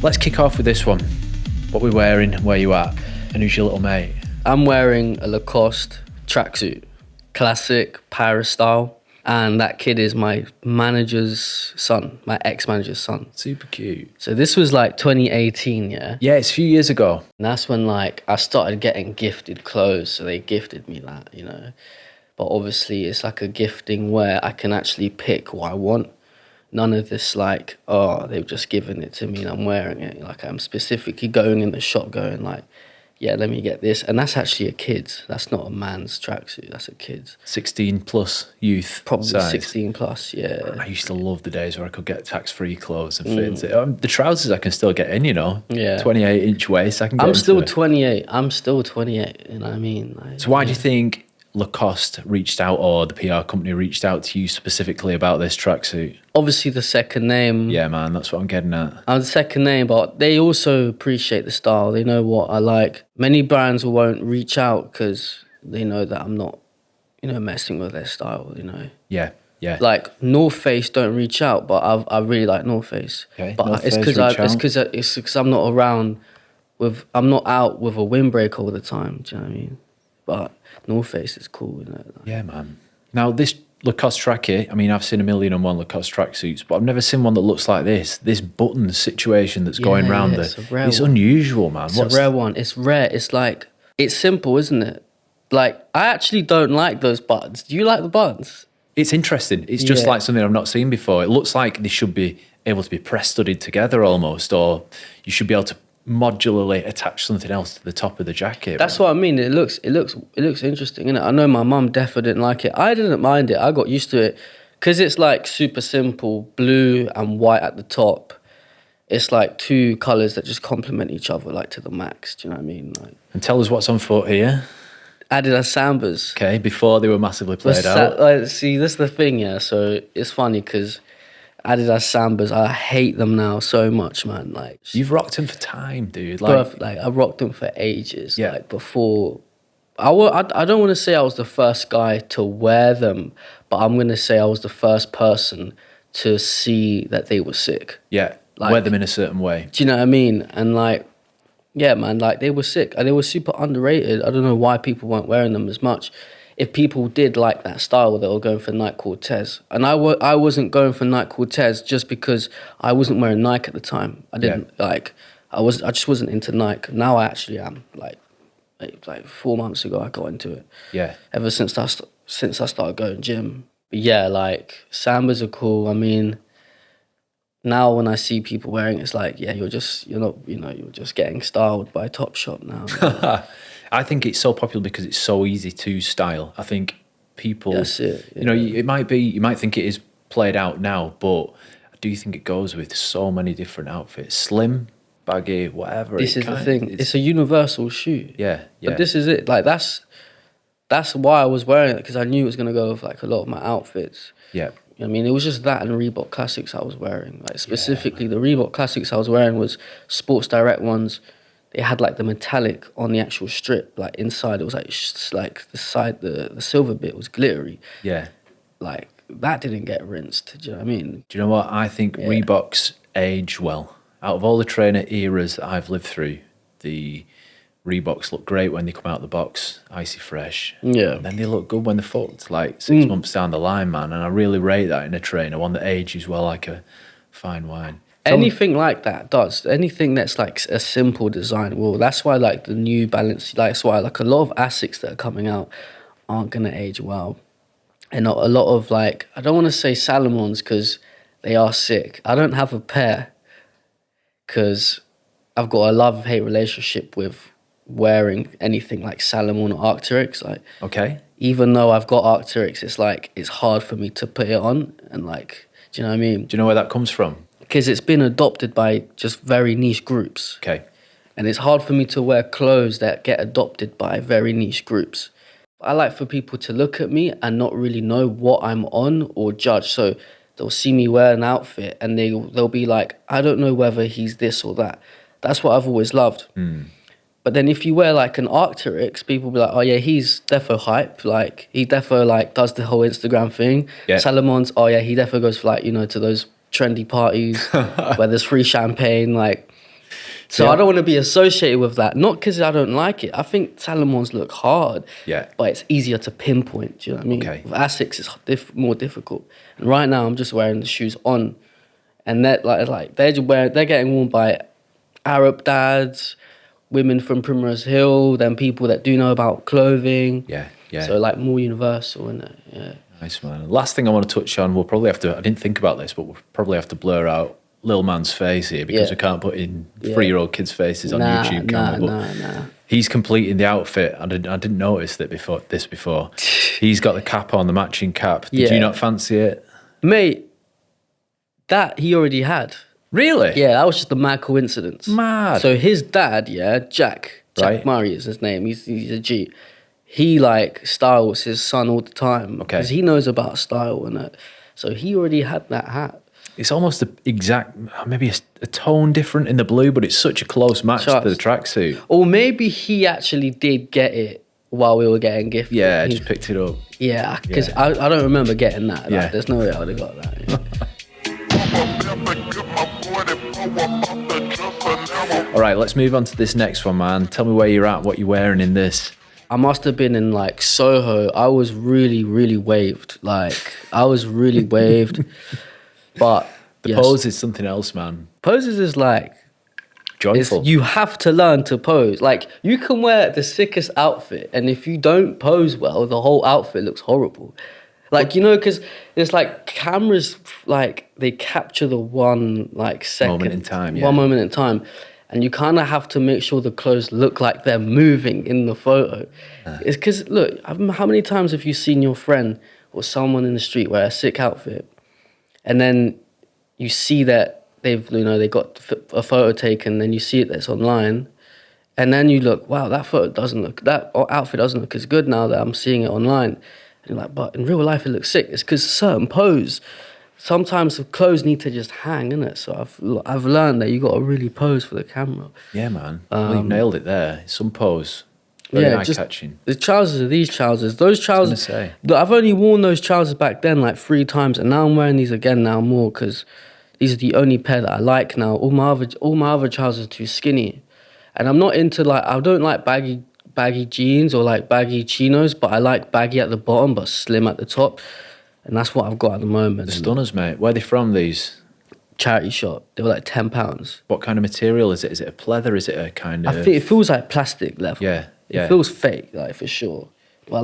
Let's kick off with this one. What we're wearing, where you at, and who's your little mate? I'm wearing a Lacoste tracksuit, classic Paris style. And that kid is my manager's son, my ex-manager's son. Super cute. So this was like 2018, yeah? Yeah, it's a few years ago. And that's when like I started getting gifted clothes. So they gifted me that, you know. But obviously it's like a gifting where I can actually pick what I want. None of this like, oh, they've just given it to me and I'm wearing it. Like I'm specifically going in the shop going like, yeah, let me get this. And that's actually a kid's. That's not a man's tracksuit. That's a kid's. 16 plus youth Probably size. 16 plus, yeah. I used to love the days where I could get tax-free clothes and fit into it. The trousers I can still get in, you know. Yeah. 28-inch waist, I can get I'm into still it. 28. I'm still 28, you know what I mean? Like, So why do you think Lacoste reached out, or the PR company reached out to you specifically about this tracksuit? Obviously the second name. Yeah, man, that's what I'm getting at. I'm the second name, but they also appreciate the style. They know what I like. Many brands won't reach out because they know that I'm not, you know, messing with their style, you know. Yeah, yeah. Like North Face don't reach out, but I really like North Face. Okay, But North it's Face because reach it's because I'm not around with, I'm not out with a windbreaker all the time. Do you know what I mean? But North Face is cool, you know. Yeah, man. Now, this Lacoste tracky, I mean, I've seen 1,000,001 Lacoste tracksuits, but I've never seen one that looks like this. This button situation that's going round it's a rare it's one. unusual, man. It's a rare one. It's rare. It's like, it's simple, isn't it? Like, I actually don't like those buttons. Do you like the buttons? It's interesting. It's just Yeah. like something I've not seen before. It looks like they should be able to be press-studded together almost, or you should be able to modularly attach something else to the top of the jacket. That's what I mean. It looks interesting, innit? I know my mum definitely didn't like it. I didn't mind it. I got used to it because it's like super simple, blue and white at the top. It's like two colours that just complement each other like to the max. Do you know what I mean? Like, And tell us what's on foot here. Adidas Sambas. Okay, before they were massively played out. See, that's the thing, yeah. So it's funny because Adidas Sambas, I hate them now so much, man. Like, You've rocked them for time, dude. like I rocked them for ages. Yeah. Like before, I don't want to say I was the first guy to wear them, but I'm going to say I was the first person to see that they were sick. Yeah, Like- wear them in a certain way. Do you know what I mean? And like, yeah, man, like they were sick and they were super underrated. I don't know why people weren't wearing them as much. If people did like that style, they were going for Nike Cortez. And I wasn't going for Nike Cortez just because I wasn't wearing Nike at the time. I didn't I just wasn't into Nike. Now I actually am. Like 4 months ago, I got into it. Yeah. Ever since I started going gym. But yeah, like Sambas are cool. I mean, now when I see people wearing it, it's like, yeah, you're just getting styled by Topshop now. I think it's so popular because it's so easy to style. I think people, That's it, you know, you might think it is played out now, but I do think it goes with so many different outfits. Slim, baggy, whatever. This is the thing. It's a universal shoe. Yeah, yeah. But this is it. Like that's why I was wearing it, because I knew it was gonna go with like a lot of my outfits. Yeah. I mean, it was just that and Reebok Classics I was wearing. Like specifically, the Reebok Classics I was wearing was Sports Direct ones. They had like the metallic on the actual strip, like inside it was like the side, the silver bit was glittery. Yeah. Like that didn't get rinsed. Do you know what I mean? Do you know what? I think Reeboks age well. Out of all the trainer eras that I've lived through, the Reeboks look great when they come out of the box, icy fresh. Yeah. And then they look good when they're fucked, like 6 months down the line, man. And I really rate that in a trainer, one that ages well like a fine wine. Anything like that does. Anything that's like a simple design will. That's why like the New Balance, that's why like a lot of Asics that are coming out aren't going to age well. And a lot of like, I don't want to say Salomons because they are sick. I don't have a pair because I've got a love-hate relationship with wearing anything like Salomon or Arc'teryx. Like, Okay. even though I've got Arc'teryx, it's like, it's hard for me to put it on. And like, do you know what I mean? Do you know where that comes from? Because it's been adopted by just very niche groups. Okay. And it's hard for me to wear clothes that get adopted by very niche groups. I like for people to look at me and not really know what I'm on or judge. So they'll see me wear an outfit and they'll be like, I don't know whether he's this or that. That's what I've always loved. But then if you wear like an Arc'teryx, people will be like, oh yeah, he's defo hype. Like he defo like does the whole Instagram thing. Yeah. Salomon's, oh yeah, he defo goes for like, you know, to those trendy parties where there's free champagne. Like So I don't want to be associated with that. Not because I don't like it. I think Salomons look hard. Yeah. But it's easier to pinpoint. Do you know what I mean? Okay. With Asics, it's more difficult. And right now, I'm just wearing the shoes on, and they're getting worn by Arab dads, women from Primrose Hill, then people that do know about clothing. Yeah, yeah. So like more universal, innit? Yeah. Nice, man. Last thing I want to touch on, we'll probably have to, I didn't think about this, but we'll probably have to blur out Lil Man's face here because we can't put in 3-year-old kids' faces on YouTube, can we? But he's completing the outfit. I didn't notice that before. He's got the cap on, the matching cap. Did you not fancy it? Mate, that he already had. Really? Yeah, that was just a mad coincidence. Mad. So his dad, Jack Right. Murray is his name. He's a G. He like styles his son all the time because he knows about style and that. So he already had that hat. It's almost the exact, maybe a tone different in the blue, but it's such a close match to the tracksuit. Or maybe he actually did get it while we were getting gifted. Yeah, just picked it up. Yeah, because I don't remember getting that. Like, there's no way I would have got that. All right, let's move on to this next one, man. Tell me where you're at, what you're wearing in this. I must have been in like Soho. I was really, really waved. But The pose is something else, man. Poses is like Joyful. you have to learn to pose. Like you can wear the sickest outfit, and if you don't pose well, the whole outfit looks horrible. Like, you know, because it's like cameras, like they capture the one like second moment in time, one moment in time, and you kind of have to make sure the clothes look like they're moving in the photo. It's because look, how many times have you seen your friend or someone in the street wear a sick outfit, and then you see that they got a photo taken, then you see it that's online, and then you look, wow, that outfit doesn't look as good now that I'm seeing it online. And you're like, but in real life it looks sick. It's because certain pose, sometimes the clothes need to just hang, innit? So I've learned that you got to really pose for the camera. Yeah, man. Well, you've nailed it there. Some pose. Very eye-catching. The trousers are these trousers. Those trousers, look, I've only worn those trousers back then like 3 times, and now I'm wearing these again now more because these are the only pair that I like now. All my other trousers are too skinny. And I'm not into I don't like baggy jeans or like baggy chinos, but I like baggy at the bottom but slim at the top, and that's what I've got at the moment. The stunners, mate. Where are they from, these? Charity shop. They were like £10. What kind of material is it? Is it a pleather? Is it a kind of... I think it feels like plastic leather. Yeah. It feels fake, like for sure. But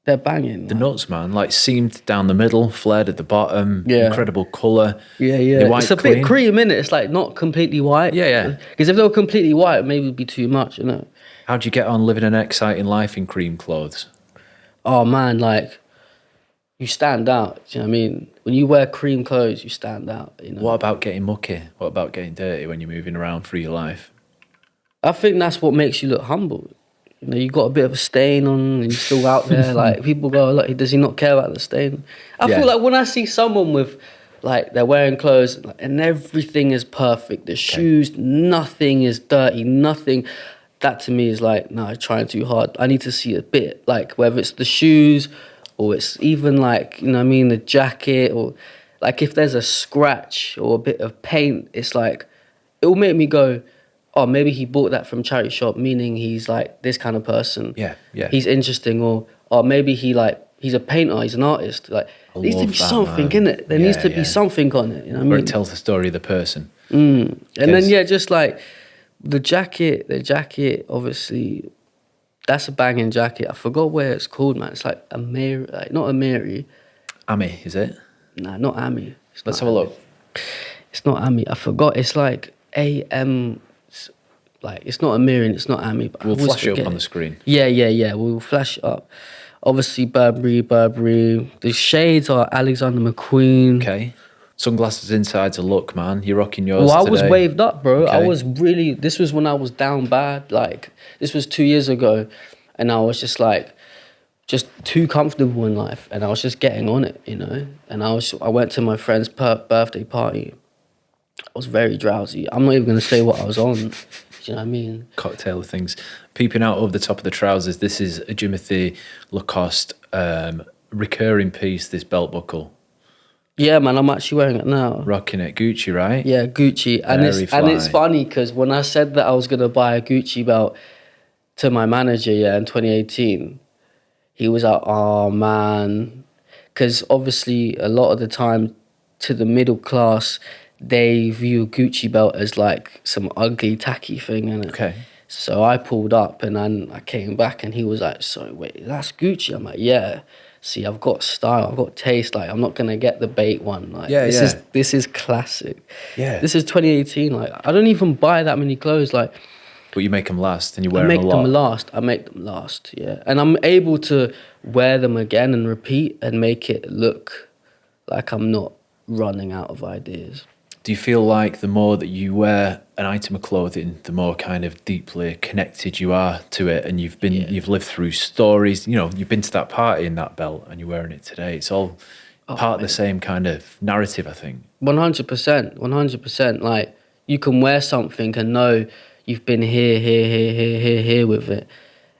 they're banging. The nuts, man. Like seamed down the middle, flared at the bottom. Yeah. Incredible colour. Yeah. It's a bit cream, innit? It's like not completely white. Yeah. Because if they were completely white, maybe it'd be too much, How'd you get on living an exciting life in cream clothes? Oh man, you stand out. Do you know what I mean? When you wear cream clothes, you stand out. What about getting mucky? What about getting dirty when you're moving around through your life? I think that's what makes you look humble. You got a bit of a stain on and you're still out there. Like, people go, look, does he not care about the stain? I feel like when I see someone with, they're wearing clothes and everything is perfect. The shoes, nothing is dirty, nothing. That to me is no, trying too hard. I need to see a bit, whether it's the shoes or it's even the jacket, or if there's a scratch or a bit of paint, it's it will make me go, oh, maybe he bought that from charity shop, meaning he's this kind of person. Yeah. He's interesting, or maybe he's a painter, he's an artist. There needs to be something in it. There needs to be something on it. You know what I mean? It tells the story of the person. And then just the jacket, obviously, that's a banging jacket. I forgot where it's called, man. It's not a Mary. Ami, is it? Nah, not Ami. Let's have a look. It's not Ami. I forgot. It's AM. It's not a Mary and it's not Ami. But We'll flash it up on the screen. Yeah. We'll flash it up. Obviously, Burberry. The shades are Alexander McQueen. Okay. Sunglasses inside to look, man. You're rocking yours Well, I today. was waved up, bro. Okay. I was really... This was when I was down bad. This was 2 years ago. And I was just too comfortable in life. And I was just getting on it, And I went to my friend's birthday party. I was very drowsy. I'm not even going to say what I was on. Do you know what I mean? Cocktail of things. Peeping out over the top of the trousers, this is a Jimothy Lacoste recurring piece, this belt buckle. Yeah, man, I'm actually wearing it now. Rocking it. Gucci, right? Yeah, Gucci. And it's funny because when I said that I was going to buy a Gucci belt to my manager, in 2018, he was like, oh, man. Because obviously a lot of the time to the middle class, they view Gucci belt as like some ugly, tacky thing, innit? Okay. So I pulled up and then I came back and he was like, so wait, that's Gucci? I'm like, yeah. See, I've got style, I've got taste. Like, I'm not gonna get the bait one. Like, this is classic. Yeah. This is 2018. Like, I don't even buy that many clothes. Like, but you make them last and you wear them a lot. I make them last, yeah. And I'm able to wear them again and repeat and make it look like I'm not running out of ideas. Do you feel like the more that you wear an item of clothing, the more kind of deeply connected you are to it, and you've lived through stories, you've been to that party in that belt and you're wearing it today. It's all part of the same kind of narrative, I think. 100%. Like, you can wear something and know you've been here with it,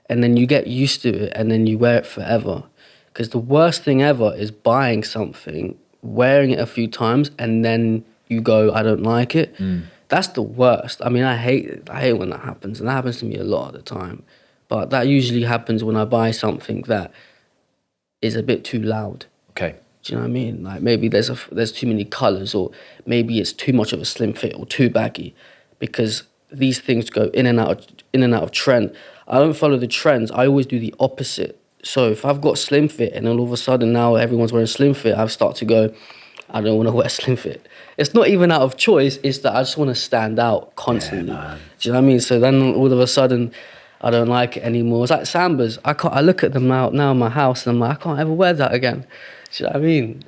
and then you get used to it and then you wear it forever. Because the worst thing ever is buying something, wearing it a few times, and then you go, I don't like it. That's the worst. I mean, I hate it. I hate when that happens, and that happens to me a lot of the time. But that usually happens when I buy something that is a bit too loud. Okay. Do you know what I mean? Like, maybe there's too many colors, or maybe it's too much of a slim fit or too baggy, because these things go in and out of trend. I don't follow the trends. I always do the opposite. So if I've got slim fit and then all of a sudden now everyone's wearing slim fit, I start to go, I don't want to wear slim fit. It's not even out of choice. It's that I just want to stand out constantly. Yeah, do you know what I mean? So then all of a sudden, I don't like it anymore. It's like Sambas. I look at them now in my house and I'm like, I can't ever wear that again. Do you know what I mean?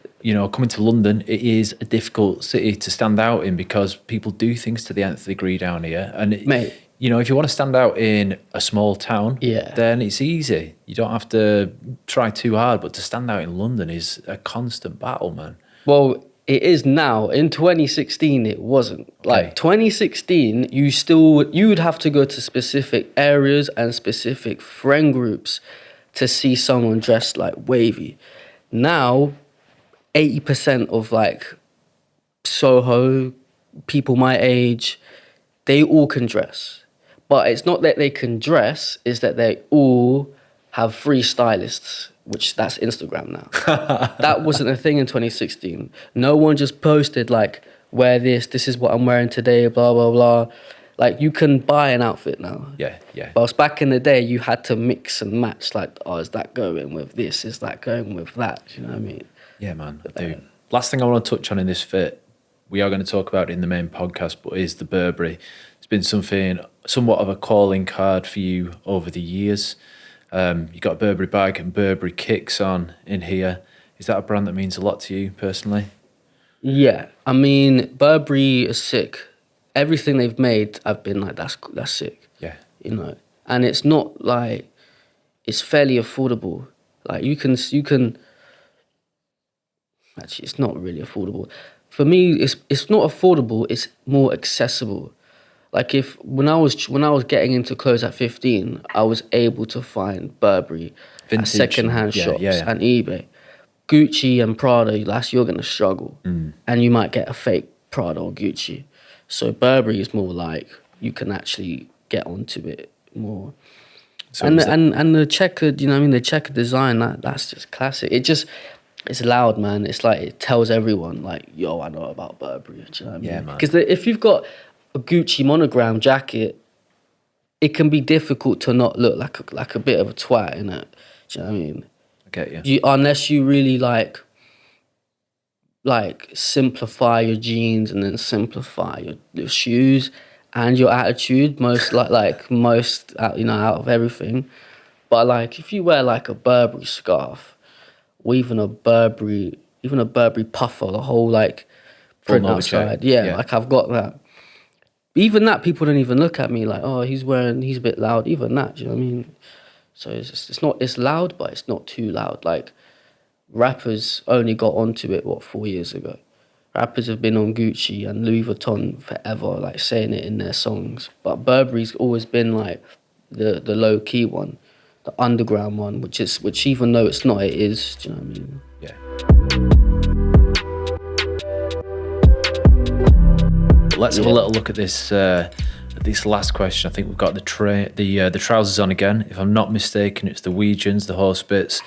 Coming to London, it is a difficult city to stand out in because people do things to the nth degree down here. And, Mate, if you want to stand out in a small town, then it's easy. You don't have to try too hard. But to stand out in London is a constant battle, man. Well, it is now. In 2016, it wasn't. Like, 2016, you would have to go to specific areas and specific friend groups to see someone dressed like wavy. Now, 80% of like Soho, people my age, they all can dress. But it's not that they can dress, it's that they all have free stylists, which that's Instagram now. That wasn't a thing in 2016. No one just posted like, wear this is what I'm wearing today, blah, blah, blah. Like, you can buy an outfit now. Yeah. Whilst back in the day, you had to mix and match, like, oh, is that going with this? Is that going with that? Do you know what I mean? Yeah, man, I do. Last thing I want to touch on in this fit, we are going to talk about it in the main podcast, but is the Burberry. It's been somewhat of a calling card for you over the years. You got a Burberry bag and Burberry kicks on in here. Is that a brand that means a lot to you personally? Yeah, I mean, Burberry is sick. Everything they've made, I've been like, that's sick. Yeah. And it's not like, it's fairly affordable. Like, you can, actually, it's not really affordable. For me, it's not affordable, it's more accessible. Like, when I was getting into clothes at 15, I was able to find Burberry at secondhand shops and eBay. Gucci and Prada, you're going to struggle. And you might get a fake Prada or Gucci. So Burberry is more like, you can actually get onto it more. So and the checkered, the checkered design, that's just classic. It's loud, man. It's like, it tells everyone, like, yo, I know about Burberry. Do you know what I mean? Yeah, man. Because if you've got a Gucci monogram jacket, it can be difficult to not look like a bit of a twat, innit? Do you know what I mean? I get you. Unless you really like simplify your jeans and then simplify your shoes and your attitude, most out of everything. But like, if you wear like a Burberry scarf, or even a Burberry puffer, the whole like print outside, like I've got that. Even that, people don't even look at me like, oh, he's a bit loud. Even that, do you know what I mean? So it's loud, but it's not too loud. Like, rappers only got onto it 4 years ago. Rappers have been on Gucci and Louis Vuitton forever, like saying it in their songs. But Burberry's always been like the low key one, the underground one, which even though it's not, it is. Do you know what I mean? Yeah. let's have a little look at this last question. I think we've got the trousers on again. If I'm not mistaken, it's the Weegians, the horse bits.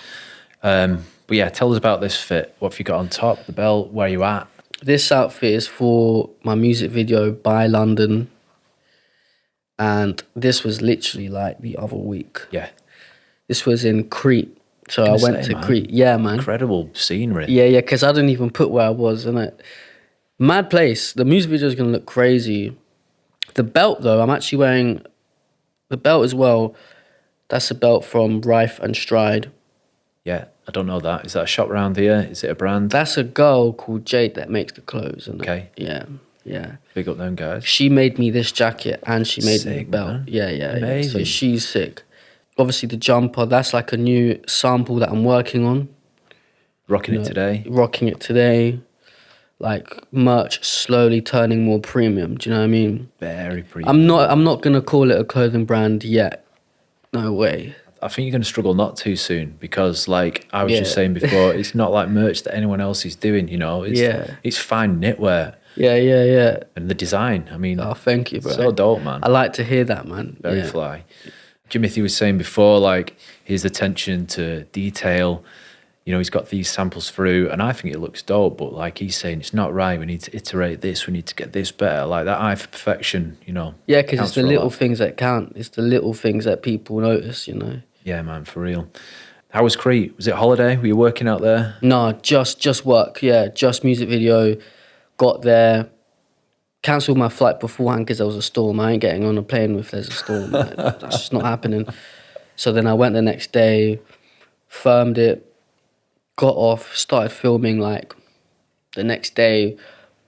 But yeah, tell us about this fit. What have you got on top, the belt, where are you at? This outfit is for my music video, By London. And this was literally like the other week. Yeah. This was in Crete. So I went to Crete. Yeah, man. Incredible scenery. Yeah, because I didn't even put where I was, innit? Mad place. The music video is going to look crazy. The belt, though, I'm actually wearing the belt as well. That's a belt from RifeandStride. Yeah, I don't know that. Is that a shop around here? Is it a brand? That's a girl called Jade that makes the clothes. Okay. Yeah, yeah. Big up them guys. She made me this jacket and she made me the Sick, belt. man. Yeah. Amazing. So she's sick. Obviously the jumper, that's like a new sample that I'm working on. Rocking it today. Like merch slowly turning more premium. Do you know what I mean? Very premium. I'm not gonna call it a clothing brand yet. No way. I think you're going to struggle not too soon because, like I was just saying before, it's not like merch that anyone else is doing, you know? It's fine knitwear. Yeah. And the design, I mean... Oh, thank you, bro. So dope, man. I like to hear that, man. Very fly. Jimothy was saying before, like, his attention to detail, you know, he's got these samples through, and I think it looks dope, but like he's saying, it's not right, we need to iterate this, we need to get this better, like that eye for perfection, you know. Yeah, because it's the little things that count. It's the little things that people notice, you know. Yeah, man, for real. How was Crete? Was it holiday? Were you working out there? No, just work. Yeah, just music video. Got there, cancelled my flight beforehand because there was a storm. I ain't getting on a plane if there's a storm. That's just not happening. So then I went the next day, firmed it, got off, started filming like the next day,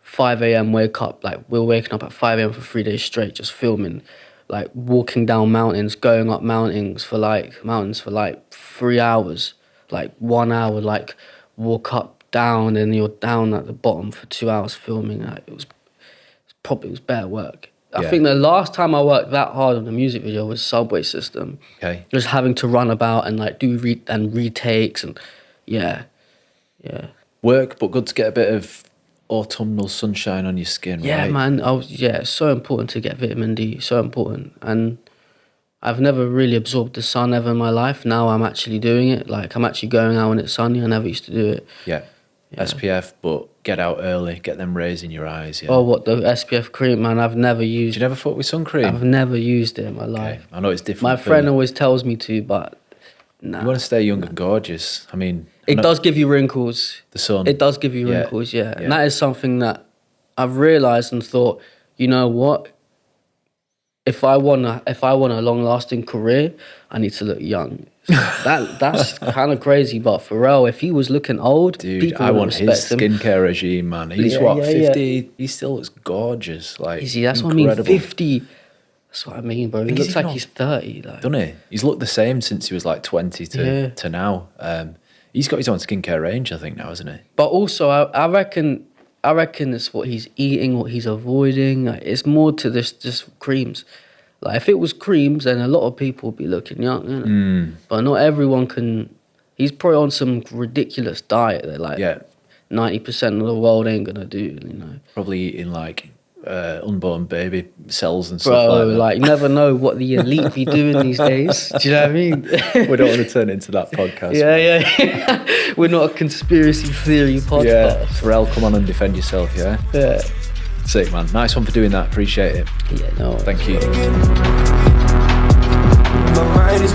5 a.m. wake up. Like we were waking up at 5 a.m. for 3 days straight, just filming. Like walking down mountains, going up mountains for like 3 hours, like 1 hour, like walk up, down, and you're down at the bottom for 2 hours filming. Like, it was better work. I think the last time I worked that hard on a music video was Subway System. Okay. Just having to run about and like do retakes and yeah. Work, but good to get a bit of autumnal sunshine on your skin, right? Yeah, man. It's so important to get vitamin D. So important. And I've never really absorbed the sun ever in my life. Now I'm actually doing it. Like I'm actually going out when it's sunny. I never used to do it. Yeah. SPF, but get out early. Get them rays in your eyes. Yeah. Oh, what, the SPF cream, man? I've never used. Did you never fuck with sun cream? I've never used it in my life. I know it's different. My friend always tells me to, but nah. You want to stay young and gorgeous. I mean, it does give you wrinkles. The sun. It does give you wrinkles, yeah. And that is something that I've realised and thought, you know what? If I want a long-lasting career, I need to look young. That's kind of crazy, but Pharrell, if he was looking old, dude, I want his skincare regime, man. He's 50. He still looks gorgeous. Like, you see, that's incredible. what I mean. 50. That's what I mean, bro. He looks like he's 30. Like. Doesn't he? He's looked the same since he was like 20 to now. He's got his own skincare range, I think, now, hasn't he? But also, I reckon it's what he's eating, what he's avoiding. Like, it's more to this just creams. Like, if it was creams, then a lot of people would be looking young, innit? But not everyone can. He's probably on some ridiculous diet that, like, 90% of the world ain't gonna do, you know? Probably eating, like, unborn baby cells and stuff like that. Bro, like, you never know what the elite be doing these days. Do you know what I mean? We don't want to turn it into that podcast. Yeah. We're not a conspiracy theory podcast. Yeah, Pharrell, come on and defend yourself, yeah? Yeah. Sick, man. Nice one for doing that. Appreciate it. Yeah, no. Thank you. My mind is